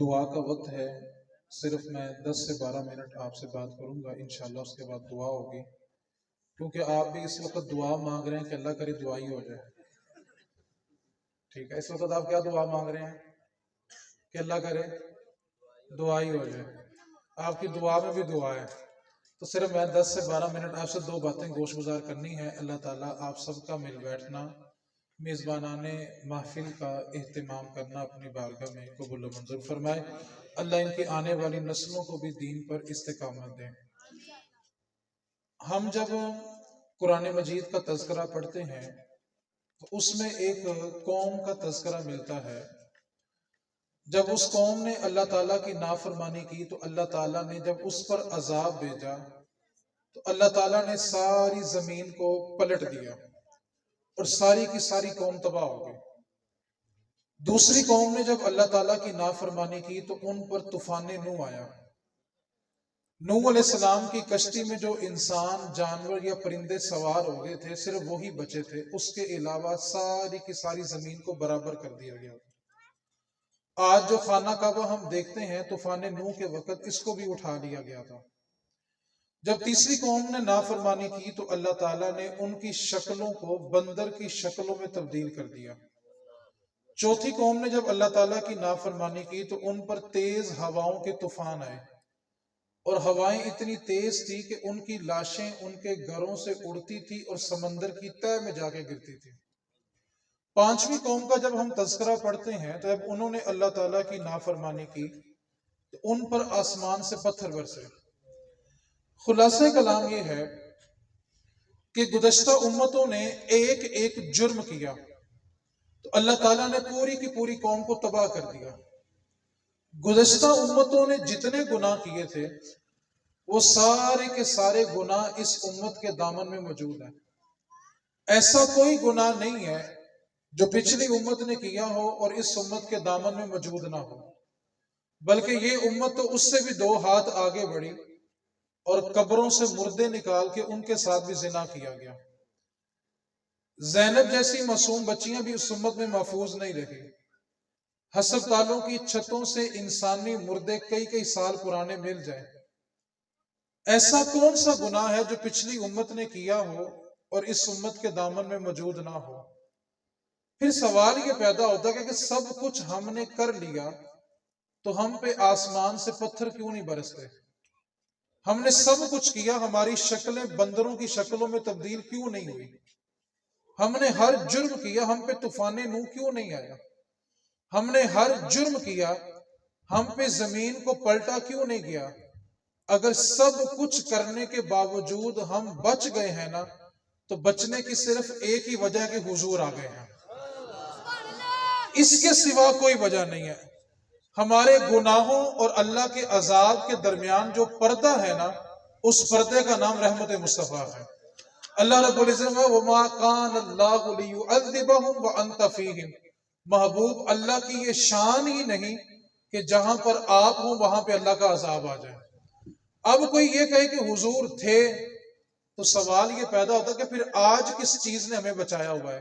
دعا کا وقت ہے، صرف میں 10 سے 12 منٹ آپ سے بات کروں گا، انشاءاللہ اس کے بعد دعا ہوگی، کیونکہ آپ بھی اس وقت دعا مانگ رہے ہیں کہ اللہ کرے دعا ہی ہو جائے. ٹھیک ہے، اس وقت آپ کیا دعا مانگ رہے ہیں کہ اللہ کرے دعا ہی ہو جائے. آپ کی دعا میں بھی دعا ہے. تو صرف میں 10 سے 12 منٹ آپ سے دو باتیں گوش گزار کرنی ہے. اللہ تعالیٰ آپ سب کا مل بیٹھنا، میزبانان محفل کا اہتمام کرنا اپنی بارگاہ میں قبول و منظور فرمائے. اللہ ان کی آنے والی نسلوں کو بھی دین پر استقامت دیں. ہم جب قرآن مجید کا تذکرہ پڑھتے ہیں تو اس میں ایک قوم کا تذکرہ ملتا ہے. جب اس قوم نے اللہ تعالیٰ کی نافرمانی کی تو اللہ تعالیٰ نے جب اس پر عذاب بھیجا تو اللہ تعالیٰ نے ساری زمین کو پلٹ دیا اور ساری کی ساری قوم تباہ ہو گئی. دوسری قوم نے جب اللہ تعالیٰ کی نافرمانی کی تو ان پر طوفان نوح آیا. نوح علیہ السلام کی کشتی میں جو انسان، جانور یا پرندے سوار ہو گئے تھے صرف وہی بچے تھے. اس کے علاوہ ساری کی ساری زمین کو برابر کر دیا گیا. آج جو خانہ کعبہ ہم دیکھتے ہیں طوفان نوح کے وقت اس کو بھی اٹھا لیا گیا تھا. جب تیسری قوم نے نافرمانی کی تو اللہ تعالیٰ نے ان کی شکلوں کو بندر کی شکلوں میں تبدیل کر دیا. چوتھی قوم نے جب اللہ تعالیٰ کی نافرمانی کی تو ان پر تیز ہواؤں کے طوفان آئے اور ہوائیں اتنی تیز تھی کہ ان کی لاشیں ان کے گھروں سے اڑتی تھی اور سمندر کی تہہ میں جا کے گرتی تھی. پانچویں قوم کا جب ہم تذکرہ پڑھتے ہیں تو جب انہوں نے اللہ تعالیٰ کی نافرمانی کی تو ان پر آسمان سے پتھر برسے. خلاصہ کلام یہ ہے کہ گزشتہ امتوں نے ایک ایک جرم کیا تو اللہ تعالیٰ نے پوری کی پوری قوم کو تباہ کر دیا. گزشتہ امتوں نے جتنے گناہ کیے تھے وہ سارے کے سارے گناہ اس امت کے دامن میں موجود ہیں. ایسا کوئی گناہ نہیں ہے جو پچھلی امت نے کیا ہو اور اس امت کے دامن میں موجود نہ ہو، بلکہ یہ امت تو اس سے بھی 2 ہاتھ آگے بڑھی اور قبروں سے مردے نکال کے ان کے ساتھ بھی زنا کیا گیا. زینب جیسی معصوم بچیاں بھی اس امت میں محفوظ نہیں رہی. ہسپتالوں کی چھتوں سے انسانی مردے کئی کئی سال پرانے مل جائیں. ایسا کون سا گناہ ہے جو پچھلی امت نے کیا ہو اور اس امت کے دامن میں موجود نہ ہو؟ پھر سوال یہ پیدا ہوتا ہے کہ سب کچھ ہم نے کر لیا تو ہم پہ آسمان سے پتھر کیوں نہیں برستے؟ ہم نے سب کچھ کیا، ہماری شکلیں بندروں کی شکلوں میں تبدیل کیوں نہیں ہوئی؟ ہم نے ہر جرم کیا، ہم پہ طوفان نوح کیوں نہیں آیا؟ ہم نے ہر جرم کیا، ہم پہ زمین کو پلٹا کیوں نہیں گیا؟ اگر سب کچھ کرنے کے باوجود ہم بچ گئے ہیں نا تو بچنے کی صرف ایک ہی وجہ ہے کہ حضور آ گئے ہیں. اس کے سوا کوئی وجہ نہیں ہے. ہمارے گناہوں اور اللہ کے عذاب کے درمیان جو پردہ ہے نا اس پردے کا نام رحمت مصطفیٰ ہے. اللہ رب العزت وَمَا كَانَ اللَّهُ لِيُعَذِّبَهُمْ وَأَنْتَ فِيهِمْ. محبوب اللہ کی یہ شان ہی نہیں کہ جہاں پر آپ ہوں وہاں پہ اللہ کا عذاب آ جائے. اب کوئی یہ کہے کہ حضور تھے تو سوال یہ پیدا ہوتا کہ پھر آج کس چیز نے ہمیں بچایا ہوا ہے؟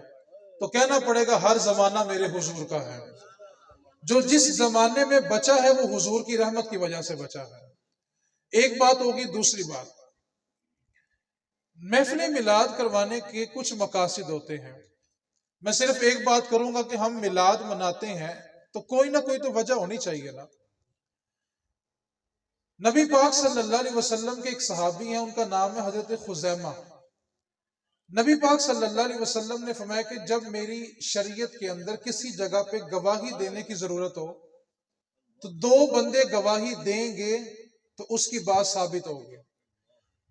تو کہنا پڑے گا ہر زمانہ میرے حضور کا ہے. جو جس زمانے میں بچا ہے وہ حضور کی رحمت کی وجہ سے بچا ہے. ایک بات ہوگی. دوسری بات، محفل میلاد کروانے کے کچھ مقاصد ہوتے ہیں. میں صرف ایک بات کروں گا کہ ہم میلاد مناتے ہیں تو کوئی نہ کوئی تو وجہ ہونی چاہیے نا. نبی پاک صلی اللہ علیہ وسلم کے ایک صحابی ہیں، ان کا نام ہے حضرت خزیمہ. نبی پاک صلی اللہ علیہ وسلم نے فرمایا کہ جب میری شریعت کے اندر کسی جگہ پہ گواہی دینے کی ضرورت ہو تو 2 بندے گواہی دیں گے تو اس کی بات ثابت ہوگی.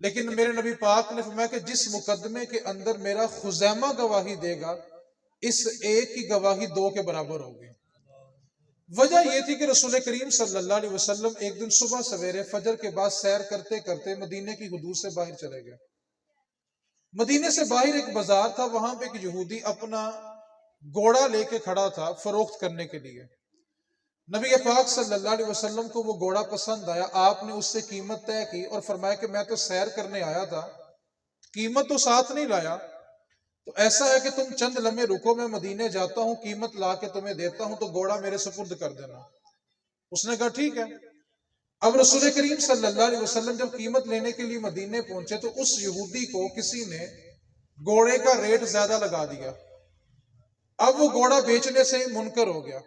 لیکن میرے نبی پاک نے فرمایا کہ جس مقدمے کے اندر میرا خزیمہ گواہی دے گا اس ایک کی گواہی 2 کے برابر ہوگی. وجہ یہ تھی کہ رسول کریم صلی اللہ علیہ وسلم ایک دن صبح سویرے فجر کے بعد سیر کرتے کرتے مدینے کی حدود سے باہر چلے گئے. مدینے سے باہر ایک بازار تھا، وہاں پہ ایک یہودی اپنا گھوڑا لے کے کھڑا تھا فروخت کرنے کے لیے. نبی پاک صلی اللہ علیہ وسلم کو وہ گھوڑا پسند آیا. آپ نے اس سے قیمت طے کی اور فرمایا کہ میں تو سیر کرنے آیا تھا، قیمت تو ساتھ نہیں لایا، تو ایسا ہے کہ تم چند لمحے رکو، میں مدینے جاتا ہوں، قیمت لا کے تمہیں دیتا ہوں، تو گھوڑا میرے سپرد کر دینا. اس نے کہا ٹھیک ہے۔ اب رسول کریم صلی اللہ علیہ وسلم جب قیمت لینے کے لیے مدینے پہنچے تو اس یہودی کو کسی نے گھوڑے کا ریٹ زیادہ لگا دیا۔ اب وہ گھوڑا بیچنے سے منکر ہو گیا۔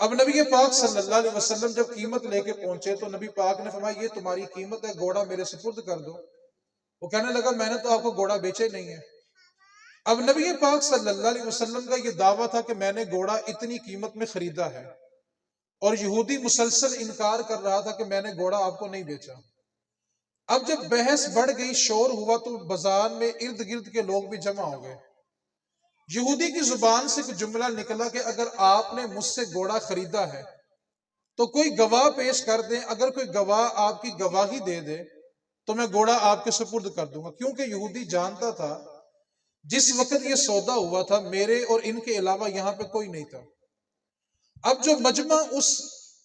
اب نبی پاک صلی اللہ علیہ وسلم جب قیمت لے کے پہنچے تو نبی پاک نے فرمایا یہ تمہاری قیمت ہے، گھوڑا میرے سپرد کر دو۔ وہ کہنے لگا میں نے تو آپ کو گھوڑا بیچے نہیں ہے۔ اب نبی پاک صلی اللہ علیہ وسلم کا یہ دعویٰ تھا کہ میں نے گھوڑا اتنی قیمت میں خریدا ہے، اور یہودی مسلسل انکار کر رہا تھا کہ میں نے گھوڑا آپ کو نہیں بیچا۔ اب جب بحث بڑھ گئی، شور ہوا، تو بازار میں ارد گرد کے لوگ بھی جمع ہو گئے۔ یہودی کی زبان سے ایک جملہ نکلا کہ اگر آپ نے مجھ سے گھوڑا خریدا ہے تو کوئی گواہ پیش کر دیں، اگر کوئی گواہ آپ کی گواہی دے دے تو میں گھوڑا آپ کے سپرد کر دوں گا۔ کیونکہ یہودی جانتا تھا جس وقت یہ سودا ہوا تھا میرے اور ان کے علاوہ یہاں پہ کوئی نہیں تھا۔ اب جو مجمع اس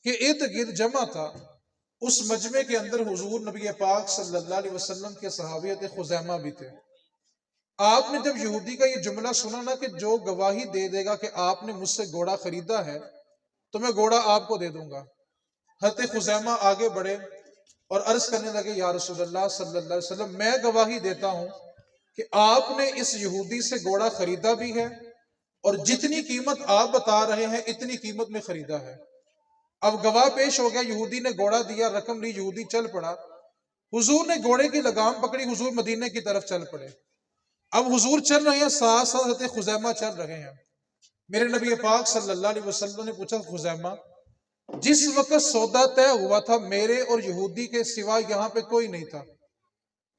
کے ارد گرد جمع تھا، اس مجمع کے اندر حضور نبی پاک صلی اللہ علیہ وسلم کے صحابیت خزیمہ بھی تھے۔ آپ نے جب یہودی کا یہ جملہ سنا نا کہ جو گواہی دے دے گا کہ آپ نے مجھ سے گھوڑا خریدا ہے تو میں گھوڑا آپ کو دے دوں گا، حضرت خزیمہ آگے بڑھے اور عرض کرنے لگے یا رسول اللہ صلی اللہ علیہ وسلم، میں گواہی دیتا ہوں کہ آپ نے اس یہودی سے گھوڑا خریدا بھی ہے، اور جتنی قیمت آپ بتا رہے ہیں اتنی قیمت میں خریدا ہے۔ اب گواہ پیش ہو گیا، یہودی نے گھوڑا دیا، رقم لی، یہودی چل پڑا۔ حضور نے گھوڑے کی لگام پکڑی، حضور مدینے کی طرف چل پڑے۔ اب حضور چل رہے ہیں، ساتھ ساتھ حضرت خزیمہ چل رہے ہیں۔ میرے نبی پاک صلی اللہ علیہ وسلم نے پوچھا خزیمہ، جس وقت سودا طے ہوا تھا میرے اور یہودی کے سوا یہاں پہ کوئی نہیں تھا،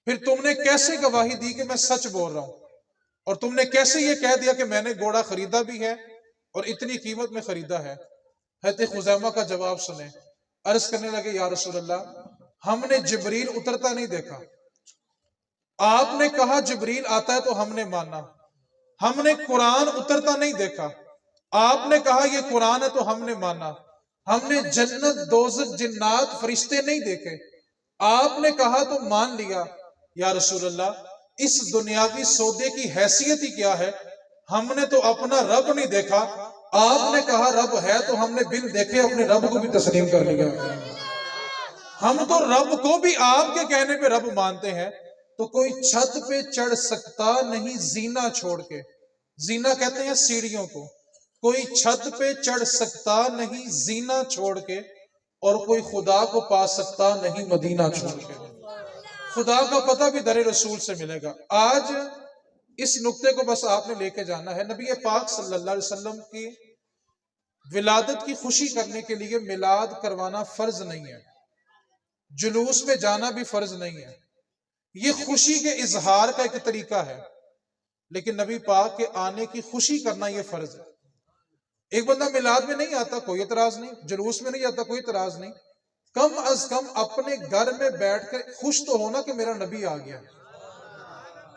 پھر تم نے کیسے گواہی دی کہ میں سچ بول رہا ہوں، اور تم نے کیسے یہ کہہ دیا کہ میں نے گھوڑا خریدا بھی ہے اور اتنی قیمت میں خریدا ہے؟ حضرت خزیمہ کا جواب سنیں، عرض کرنے لگے یا رسول اللہ، ہم نے جبریل اترتا نہیں دیکھا، آپ نے کہا جبریل آتا ہے تو ہم نے مانا، ہم نے قرآن اترتا نہیں دیکھا، آپ نے کہا یہ قرآن ہے تو ہم نے مانا، ہم نے جنت دوزخ جنات فرشتے نہیں دیکھے، آپ نے کہا تو مان لیا۔ یا رسول اللہ، اس دنیاوی سودے کی حیثیت ہی کیا ہے؟ ہم نے تو اپنا رب نہیں دیکھا، آپ نے کہا رب ہے تو ہم نے بن دیکھے اپنے رب کو بھی تسلیم کر لیا۔ ہم تو رب کو بھی آپ کے کہنے پہ رب مانتے ہیں، تو کوئی چھت پہ چڑھ سکتا نہیں زینہ چھوڑ کے، زینہ کہتے ہیں سیڑھیوں کو، کوئی چھت پہ چڑھ سکتا نہیں زینہ چھوڑ کے، اور کوئی خدا کو پا سکتا نہیں مدینہ چھوڑ کے۔ خدا کا پتہ بھی در رسول سے ملے گا۔ آج اس نقطے کو بس آپ نے لے کے جانا ہے۔ نبی پاک صلی اللہ علیہ وسلم کی ولادت کی خوشی کرنے کے لیے میلاد کروانا فرض نہیں ہے، جلوس میں جانا بھی فرض نہیں ہے، یہ خوشی کے اظہار کا ایک طریقہ ہے، لیکن نبی پاک کے آنے کی خوشی کرنا یہ فرض ہے۔ ایک بندہ میلاد میں نہیں آتا، کوئی اعتراض نہیں، جلوس میں نہیں آتا، کوئی اعتراض نہیں، کم از کم اپنے گھر میں بیٹھ کر خوش تو ہونا کہ میرا نبی آ گیا۔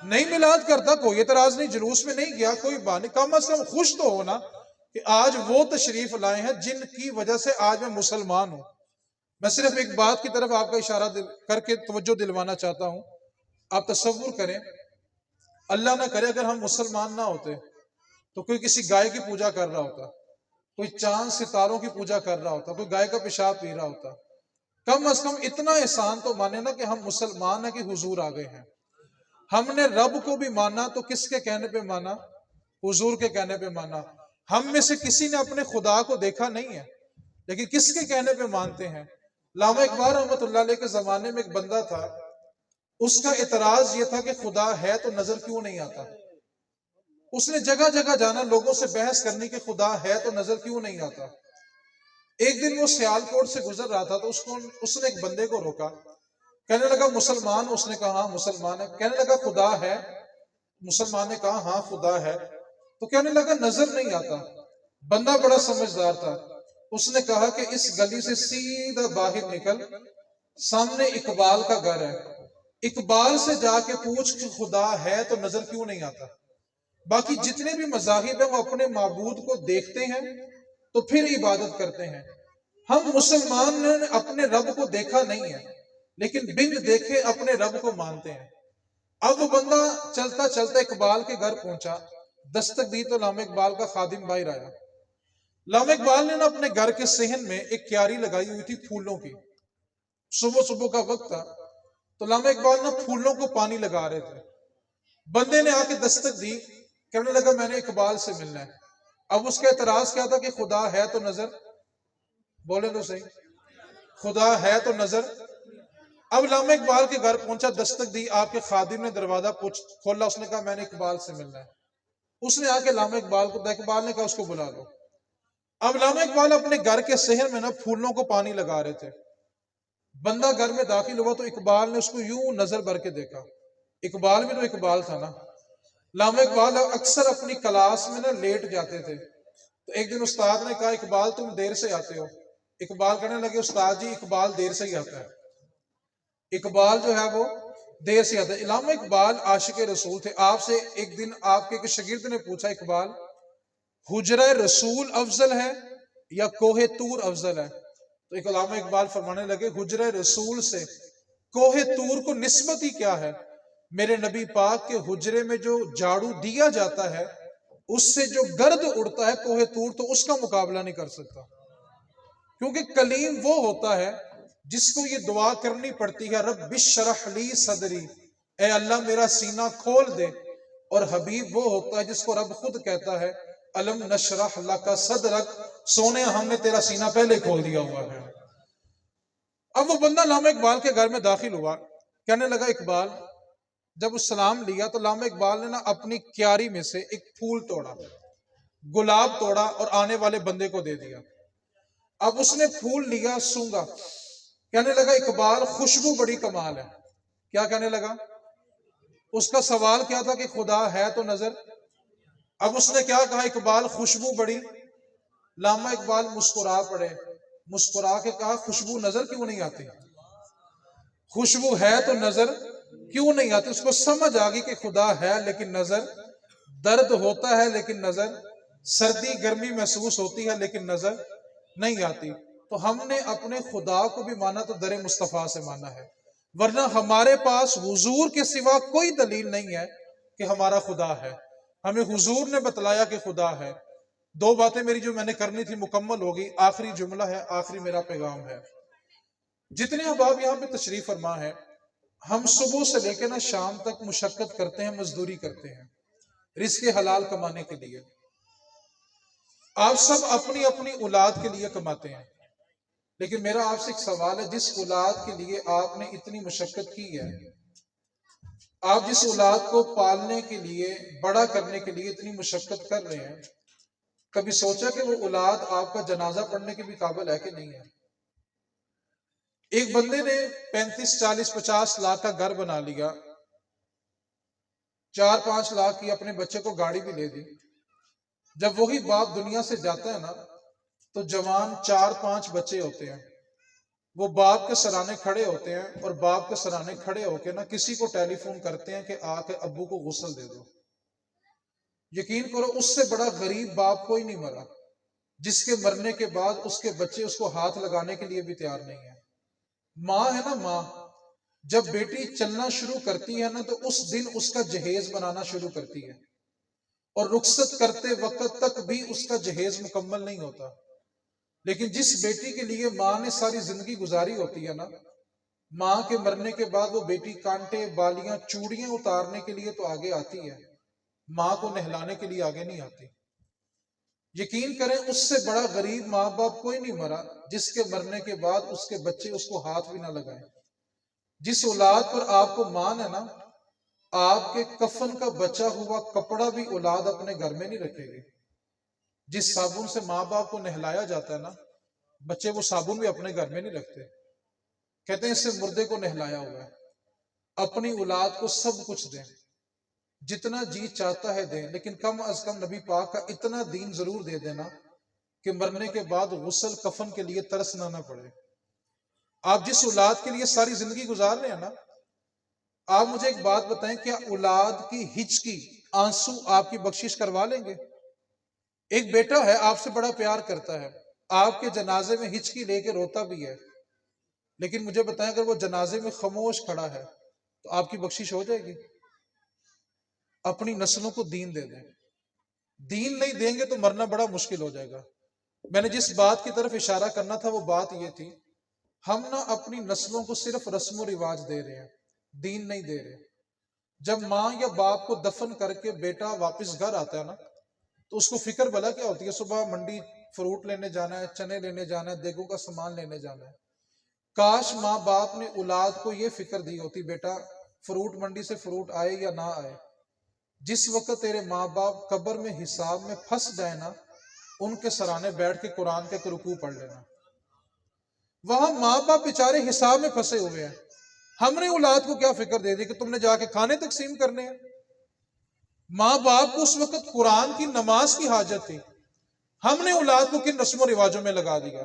نہیں میلاد کرتا، کوئی اعتراض نہیں، جلوس میں نہیں گیا، کوئی بات نہیں، کم از کم خوش تو ہونا کہ آج وہ تشریف لائے ہیں جن کی وجہ سے آج میں مسلمان ہوں۔ میں صرف ایک بات کی طرف آپ کا اشارہ کر کے توجہ دلوانا چاہتا ہوں۔ آپ تصور کریں، اللہ نہ کرے اگر ہم مسلمان نہ ہوتے تو کوئی کسی گائے کی پوجا کر رہا ہوتا، کوئی چاند ستاروں کی پوجا کر رہا ہوتا، کوئی گائے کا پیشاب پی رہا ہوتا۔ کم از کم اتنا احسان تو مانے نا کہ ہم مسلمان ہیں کہ حضور آ گئے ہیں۔ ہم نے رب کو بھی مانا تو کس کے کہنے پہ مانا؟ حضور کے کہنے پہ مانا۔ ہم میں سے کسی نے اپنے خدا کو دیکھا نہیں ہے، لیکن کس کے کہنے پہ مانتے ہیں؟ علامہ اقبال رحمۃ اللہ علیہ کے زمانے میں ایک بندہ تھا، اس کا اعتراض یہ تھا کہ خدا ہے تو نظر کیوں نہیں آتا؟ اس نے جگہ جگہ جانا لوگوں سے بحث کرنی کہ خدا ہے تو نظر کیوں نہیں آتا۔ ایک دن وہ سیالکوٹ سے گزر رہا تھا تو اس نے ایک بندے کو روکا، کہنے لگا مسلمان؟ اس نے کہا ہاں مسلمان ہے۔ کہنے لگا خدا ہے؟ مسلمان نے کہا ہاں خدا ہے۔ تو کہنے لگا نظر نہیں آتا۔ بندہ بڑا سمجھدار تھا، اس نے کہا کہ اس گلی سے سیدھا باہر نکل، سامنے اقبال کا گھر ہے، اقبال سے جا کے پوچھ کہ خدا ہے تو نظر کیوں نہیں آتا؟ باقی جتنے بھی مذاہب ہیں وہ اپنے معبود کو دیکھتے ہیں تو پھر عبادت کرتے ہیں۔ ہم مسلمان نے اپنے رب کو دیکھا نہیں ہے، لیکن بن دیکھے اپنے رب کو مانتے ہیں۔ اب وہ بندہ چلتا چلتا اقبال کے گھر پہنچا، دستک دی تو علامہ اقبال کا خادم باہر آیا۔ علامہ اقبال نے نا اپنے گھر کے صحن میں ایک کیاری لگائی ہوئی تھی پھولوں کی. صبح صبح کا وقت تھا تو علامہ اقبال نا پھولوں کو پانی لگا رہے تھے. بندے نے آ کے دستک دی، کہنے لگا میں نے اقبال سے ملنا ہے. اب اس کا اعتراض کیا تھا کہ خدا ہے تو نظر، بولے تو صحیح، خدا ہے تو نظر. اب علامہ اقبال کے گھر پہنچا، دستک دی، آپ کے خادم نے دروازہ کھولا، اس نے کہا میں نے اقبال سے ملنا ہے. اس نے آ کے علامہ اقبال کو، اقبال نے کہا اس کو بلا لو. اب علامہ اقبال اپنے گھر کے صحن میں نا پھولوں کو پانی لگا رہے تھے. بندہ گھر میں داخل ہوا تو اقبال نے اس کو یوں نظر بھر کے دیکھا. اقبال بھی تو اقبال تھا نا. علامہ اقبال اکثر اپنی کلاس میں نا لیٹ جاتے تھے. تو ایک دن استاد نے کہا اقبال تم دیر سے آتے ہو. اقبال کہنے لگے استاد جی اقبال دیر سے ہی آتا ہے، اقبال جو ہے وہ دیر سے آتا ہے. علامہ اقبال عاشق رسول تھے. آپ سے ایک دن آپ کے ایک شاگرد نے پوچھا اقبال حجرہ رسول افضل ہے یا کوہ طور افضل ہے؟ تو ایک علامہ اقبال فرمانے لگے حجرہ رسول سے کوہ طور کو نسبت ہی کیا ہے؟ میرے نبی پاک کے حجرے میں جو جھاڑو دیا جاتا ہے اس سے جو گرد اڑتا ہے کوہ طور تو اس کا مقابلہ نہیں کر سکتا. کیونکہ کلیم وہ ہوتا ہے جس کو یہ دعا کرنی پڑتی ہے رب اشرح لی صدری، اے اللہ میرا سینہ کھول دے. اور حبیب وہ ہوتا ہے جس کو رب خود کہتا ہے الم نشرح لک صدرک، سونے ہم نے تیرا سینہ پہلے کھول دیا ہوا ہے. اب وہ بندہ علامہ اقبال کے گھر میں داخل ہوا، کہنے لگا اقبال، جب اس سلام لیا تو علامہ اقبال نے نا اپنی کیاری میں سے ایک پھول توڑا، گلاب توڑا اور آنے والے بندے کو دے دیا. اب اس نے پھول لیا، سونگا، کہنے لگا اقبال خوشبو بڑی کمال ہے. کیا کہنے لگا؟ اس کا سوال کیا تھا کہ خدا ہے تو نظر. اب اس نے کیا کہا اقبال خوشبو بڑی. علامہ اقبال مسکرا پڑے، مسکرا کے کہا خوشبو نظر کیوں نہیں آتی؟ خوشبو ہے تو نظر کیوں نہیں آتی؟ اس کو سمجھ آ گئی کہ خدا ہے لیکن نظر، درد ہوتا ہے لیکن نظر، سردی گرمی محسوس ہوتی ہے لیکن نظر نہیں آتی. تو ہم نے اپنے خدا کو بھی مانا تو در مصطفیٰ سے مانا ہے، ورنہ ہمارے پاس حضور کے سوا کوئی دلیل نہیں ہے کہ ہمارا خدا ہے. ہمیں حضور نے بتلایا کہ خدا ہے. دو باتیں میری جو میں نے کرنی تھی مکمل ہوگی. آخری جملہ ہے، آخری میرا پیغام ہے. جتنے احباب یہاں پہ تشریف فرما ہے، ہم صبح سے لے کے نا شام تک مشقت کرتے ہیں، مزدوری کرتے ہیں رزق حلال کمانے کے لیے. آپ سب اپنی اپنی اولاد کے لیے کماتے ہیں، لیکن میرا آپ سے ایک سوال ہے، جس اولاد کے لیے آپ نے اتنی مشقت کی ہے، آپ جس اولاد کو پالنے کے لیے، بڑا کرنے کے لیے اتنی مشقت کر رہے ہیں، کبھی سوچا کہ وہ اولاد آپ کا جنازہ پڑھنے کے بھی قابل ہے کہ نہیں ہے؟ ایک بندے نے 35 40 50 لاکھ کا گھر بنا لیا، 4 5 لاکھ کی اپنے بچے کو گاڑی بھی لے دی. جب وہی باپ دنیا سے جاتا ہے نا تو جوان 4 5 بچے ہوتے ہیں، وہ باپ کے سرانے کھڑے ہوتے ہیں اور باپ کے سرانے کھڑے ہو کے نا کسی کو ٹیلی فون کرتے ہیں کہ آ کے ابو کو غسل دے دو. یقین کرو اس سے بڑا غریب باپ کوئی نہیں مرا جس کے مرنے کے بعد اس کے بچے اس کو ہاتھ لگانے کے لیے بھی تیار نہیں ہے. ماں ہے نا، ماں جب بیٹی چلنا شروع کرتی ہے نا تو اس دن اس کا جہیز بنانا شروع کرتی ہے، اور رخصت کرتے وقت تک بھی اس کا جہیز مکمل نہیں ہوتا. لیکن جس بیٹی کے لیے ماں نے ساری زندگی گزاری ہوتی ہے نا، ماں کے مرنے کے بعد وہ بیٹی کانٹے بالیاں چوڑیاں اتارنے کے لیے تو آگے آتی ہے، ماں کو نہلانے کے لیے آگے نہیں آتی. یقین کریں اس سے بڑا غریب ماں باپ کوئی نہیں مرا جس کے مرنے کے بعد اس کے بچے اس کو ہاتھ بھی نہ لگائیں. جس اولاد پر آپ کو مان ہے نا، آپ کے کفن کا بچا ہوا کپڑا بھی اولاد اپنے گھر میں نہیں رکھے گی. جس صابن سے ماں باپ کو نہلایا جاتا ہے نا، بچے وہ صابن بھی اپنے گھر میں نہیں رکھتے. کہتے ہیں اس سے مردے کو نہلایا ہوا ہے. اپنی اولاد کو سب کچھ دیں، جتنا جی چاہتا ہے دیں، لیکن کم از کم نبی پاک کا اتنا دین ضرور دے دینا کہ مرنے کے بعد غسل کفن کے لیے ترسنا نہ پڑے. آپ جس اولاد کے لیے ساری زندگی گزار رہے ہیں نا، آپ مجھے ایک بات بتائیں، کیا اولاد کی ہچکی آنسو آپ کی بخشش کروا لیں گے؟ ایک بیٹا ہے آپ سے بڑا پیار کرتا ہے، آپ کے جنازے میں ہچکی لے کے روتا بھی ہے، لیکن مجھے بتائیں اگر وہ جنازے میں خاموش کھڑا ہے تو آپ کی بخشش ہو جائے گی؟ اپنی نسلوں کو دین دے دیں. دین نہیں دیں گے تو مرنا بڑا مشکل ہو جائے گا. میں نے جس بات کی طرف اشارہ کرنا تھا وہ بات یہ تھی، ہم نہ اپنی نسلوں کو صرف رسم و رواج دے رہے ہیں، دین نہیں دے رہے۔ جب ماں یا باپ کو دفن کر کے بیٹا واپس گھر آتا ہے نا، تو اس کو فکر بھلا کیا ہوتی ہے؟ صبح منڈی فروٹ لینے جانا ہے، چنے لینے جانا ہے، دیگوں کا سامان لینے جانا ہے۔ کاش ماں باپ نے اولاد کو یہ فکر دی ہوتی، بیٹا فروٹ منڈی سے فروٹ آئے یا نہ آئے، جس وقت تیرے ماں باپ قبر میں حساب میں پھنس جائے نا، ان کے سرانے بیٹھ کے قرآن کے رکوع پڑھ لینا۔ وہاں ماں باپ بیچارے حساب میں پھنسے ہوئے ہیں، ہم نے اولاد کو کیا فکر دے دی کہ تم نے جا کے کھانے تقسیم کرنے ہیں؟ ماں باپ کو اس وقت قرآن کی نماز کی حاجت تھی، ہم نے اولاد کو کن رسم و رواجوں میں لگا دیا۔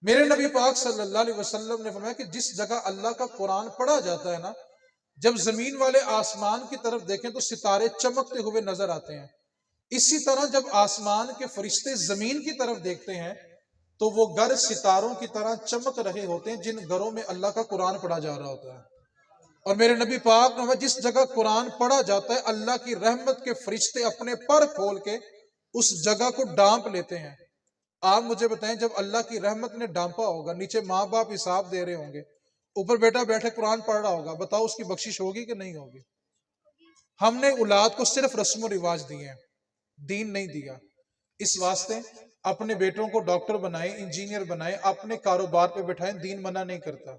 میرے نبی پاک صلی اللہ علیہ وسلم نے فرمایا کہ جس جگہ اللہ کا قرآن پڑھا جاتا ہے نا، جب زمین والے آسمان کی طرف دیکھیں تو ستارے چمکتے ہوئے نظر آتے ہیں۔ اسی طرح جب آسمان کے فرشتے زمین کی طرف دیکھتے ہیں تو وہ گھر ستاروں کی طرح چمک رہے ہوتے ہیں جن گھروں میں اللہ کا قرآن پڑھا جا رہا ہوتا ہے۔ اور میرے نبی پاک نے جس جگہ قرآن پڑھا جاتا ہے، اللہ کی رحمت کے فرشتے اپنے پر کھول کے اس جگہ کو ڈانپ لیتے ہیں۔ آپ مجھے بتائیں، جب اللہ کی رحمت نے ڈانپا ہوگا، نیچے ماں باپ حساب دے رہے ہوں گے، اوپر بیٹا بیٹھے قرآن پڑھ رہا ہوگا، بتاؤ اس کی بخشش ہوگی کہ نہیں ہوگی؟ ہم نے اولاد کو صرف رسم و رواج دیے ہیں، دین نہیں دیا۔ اس واسطے اپنے بیٹوں کو ڈاکٹر بنائیں، انجینئر بنائیں، اپنے کاروبار پہ بٹھائیں، دین منع نہیں کرتا،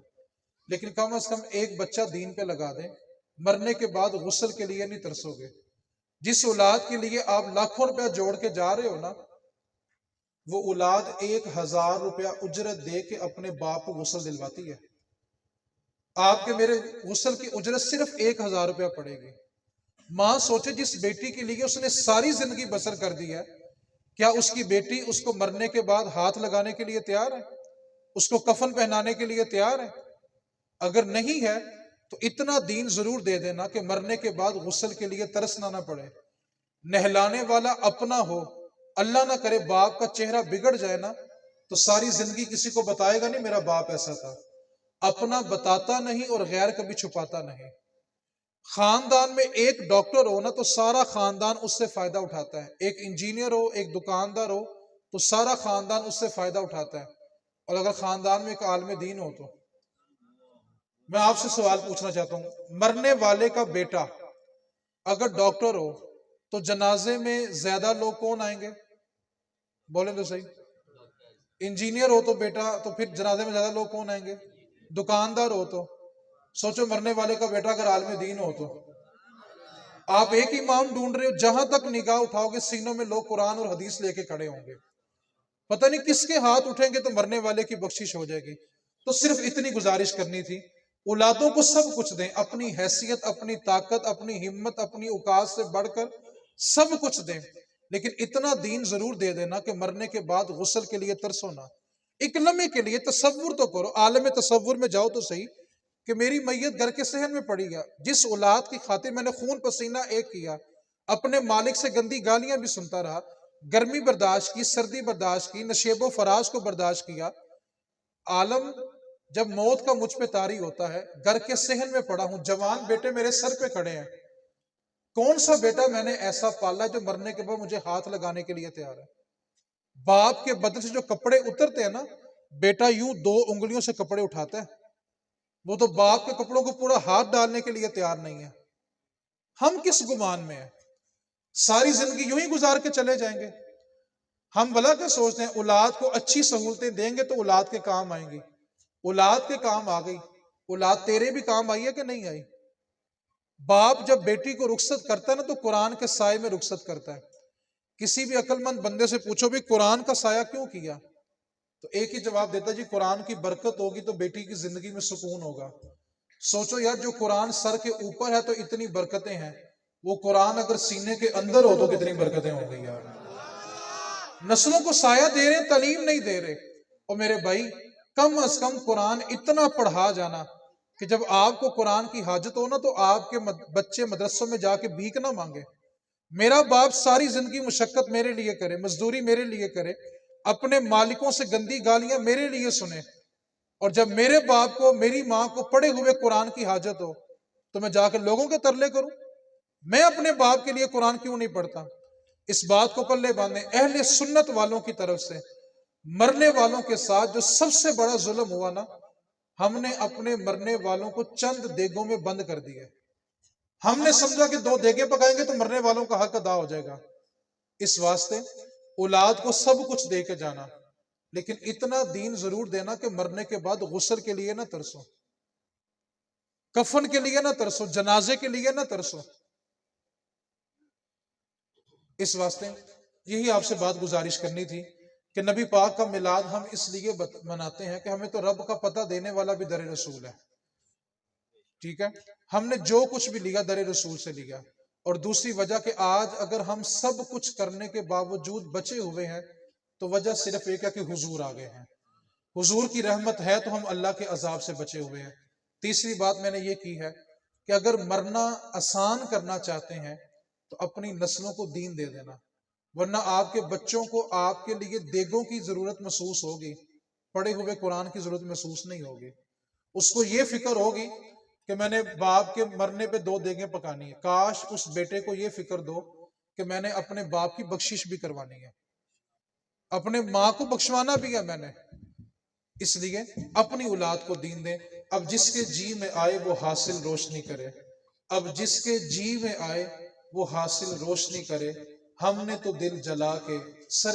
لیکن کم از کم ایک بچہ دین پہ لگا دیں، مرنے کے بعد غسل کے لیے نہیں ترسو گے۔ جس اولاد کے لیے آپ لاکھوں روپیہ جوڑ کے جا رہے ہو نا، وہ اولاد 1000 روپیہ اجرت دے کے اپنے باپ کو غسل دلواتی ہے۔ آپ کے میرے غسل کی اجرت صرف 1000 روپیہ پڑے گی۔ ماں سوچے جس بیٹی کے لیے اس نے ساری زندگی بسر کر دی ہے، کیا اس کی بیٹی اس کو مرنے کے بعد ہاتھ لگانے کے لیے تیار ہے؟ اس کو کفن پہنانے کے لیے تیار ہے؟ اگر نہیں ہے تو اتنا دین ضرور دے دینا کہ مرنے کے بعد غسل کے لیے ترسنا نہ پڑے۔ نہلانے والا اپنا ہو، اللہ نہ کرے باپ کا چہرہ بگڑ جائے نا، تو ساری زندگی کسی کو بتائے گا نہیں میرا باپ ایسا تھا۔ اپنا بتاتا نہیں اور غیر کبھی چھپاتا نہیں۔ خاندان میں ایک ڈاکٹر ہو نا تو سارا خاندان اس سے فائدہ اٹھاتا ہے، ایک انجینئر ہو، ایک دکاندار ہو تو سارا خاندان اس سے فائدہ اٹھاتا ہے۔ اور اگر خاندان میں ایک عالم دین ہو تو میں آپ سے سوال پوچھنا چاہتا ہوں، مرنے والے کا بیٹا اگر ڈاکٹر ہو تو جنازے میں زیادہ لوگ کون آئیں گے؟ بولیں تو صحیح۔ انجینئر ہو تو بیٹا تو پھر جنازے میں زیادہ لوگ کون آئیں گے؟ دکاندار ہو تو سوچو، مرنے والے کا بیٹا اگر عالم دین ہو تو آپ ایک امام ڈھونڈ رہے ہو، جہاں تک نگاہ اٹھاؤ گے سینوں میں لوگ قرآن اور حدیث لے کے کھڑے ہوں گے، پتہ نہیں کس کے ہاتھ اٹھیں گے تو مرنے والے کی بخشش ہو جائے گی۔ تو صرف اتنی گزارش کرنی تھی، اولادوں کو سب کچھ دیں، اپنی حیثیت، اپنی طاقت، اپنی ہمت، اپنی اوقات سے بڑھ کر سب کچھ دیں، لیکن اتنا دین ضرور دے دینا کہ مرنے کے بعد غسل کے لیے ترسو نہ۔ ایک لمحے کے لیے تصور تو کرو، عالم تصور میں جاؤ تو صحیح کہ میری میت گھر کے صحن میں پڑی گیا، جس اولاد کی خاطر میں نے خون پسینہ ایک کیا، اپنے مالک سے گندی گالیاں بھی سنتا رہا، گرمی برداشت کی، سردی برداشت کی، نشیب و فراز کو برداشت کیا، عالم جب موت کا مجھ پہ طاری ہوتا ہے، گھر کے صحن میں پڑا ہوں، جوان بیٹے میرے سر پہ کھڑے ہیں، کون سا بیٹا میں نے ایسا پالا جو مرنے کے بعد مجھے ہاتھ لگانے کے لیے تیار ہے؟ باپ کے بدن سے جو کپڑے اترتے ہیں نا، بیٹا یوں 2 انگلیوں سے کپڑے اٹھاتا ہے، وہ تو باپ کے کپڑوں کو پورا ہاتھ ڈالنے کے لیے تیار نہیں ہے۔ ہم کس گمان میں ہیں؟ ساری زندگی یوں ہی گزار کے چلے جائیں گے۔ ہم بھلا کیا سوچتے ہیں، اولاد کو اچھی سہولتیں دیں گے تو اولاد کے کام آئیں گی۔ اولاد کے کام آ گئی، اولاد تیرے بھی کام آئی ہے کہ نہیں آئی؟ باپ جب بیٹی کو رخصت کرتا ہے نا تو قرآن کے سائے میں رخصت کرتا ہے۔ کسی بھی عقل مند بندے سے پوچھو بھی قرآن کا سایہ کیوں کیا، تو ایک ہی جواب دیتا جی قرآن کی برکت ہوگی تو بیٹی کی زندگی میں سکون ہوگا۔ سوچو یار، جو قرآن سر کے اوپر ہے تو اتنی برکتیں ہیں، وہ قرآن اگر سینے کے اندر ہو تو کتنی برکتیں ہوں گی یار۔ نسلوں کو سایہ دے رہے، تعلیم نہیں دے رہے۔ اور میرے بھائی، کم از کم قرآن اتنا پڑھا جانا کہ جب آپ کو قرآن کی حاجت ہو نا تو آپ کے بچے مدرسوں میں جا کے بھیک نہ مانگے۔ میرا باپ ساری زندگی مشقت میرے لیے کرے، مزدوری میرے لیے کرے، اپنے مالکوں سے گندی گالیاں میرے لیے سنے، اور جب میرے باپ کو، میری ماں کو پڑھے ہوئے قرآن کی حاجت ہو تو میں جا کے لوگوں کے ترلے کروں؟ میں اپنے باپ کے لیے قرآن کیوں نہیں پڑھتا؟ اس بات کو پلے باندھیں، اہل سنت والوں کی طرف سے مرنے والوں کے ساتھ جو سب سے بڑا ظلم ہوا نا، ہم نے اپنے مرنے والوں کو چند دیگوں میں بند کر دیا۔ ہم نے سمجھا کہ 2 دیگیں پکائیں گے تو مرنے والوں کا حق ادا ہو جائے گا، اس واسطے اولاد کو سب کچھ دے کے جانا، لیکن اتنا دین ضرور دینا کہ مرنے کے بعد غسل کے لیے نہ ترسو، کفن کے لیے نہ ترسو، جنازے کے لیے نہ ترسو۔ اس واسطے یہی آپ سے بات گزارش کرنی تھی کہ نبی پاک کا میلاد ہم اس لیے مناتے ہیں کہ ہمیں تو رب کا پتہ دینے والا بھی در رسول ہے، ٹھیک ہے؟ ہم نے جو کچھ بھی لیا در رسول سے لیا، اور دوسری وجہ کہ آج اگر ہم سب کچھ کرنے کے باوجود بچے ہوئے ہیں تو وجہ صرف ایک ہے کہ حضور آ گئے ہیں، حضور کی رحمت ہے تو ہم اللہ کے عذاب سے بچے ہوئے ہیں۔ تیسری بات میں نے یہ کی ہے کہ اگر مرنا آسان کرنا چاہتے ہیں تو اپنی نسلوں کو دین دے دینا، ورنہ آپ کے بچوں کو آپ کے لیے دیگوں کی ضرورت محسوس ہوگی، پڑھے ہوئے قرآن کی ضرورت محسوس نہیں ہوگی۔ اس کو یہ فکر ہوگی کہ میں نے باپ کے مرنے پہ 2 دیگیں پکانی ہے، کاش اس بیٹے کو یہ فکر دو کہ میں نے اپنے باپ کی بخشش بھی کروانی ہے، اپنے ماں کو بخشوانا بھی ہے میں نے۔ اس لیے اپنی اولاد کو دین دیں۔ اب جس کے جی میں آئے وہ حاصل روشنی کرے، اب جس کے جی میں آئے وہ حاصل روشنی کرے، ہم نے تو دل جلا کے سر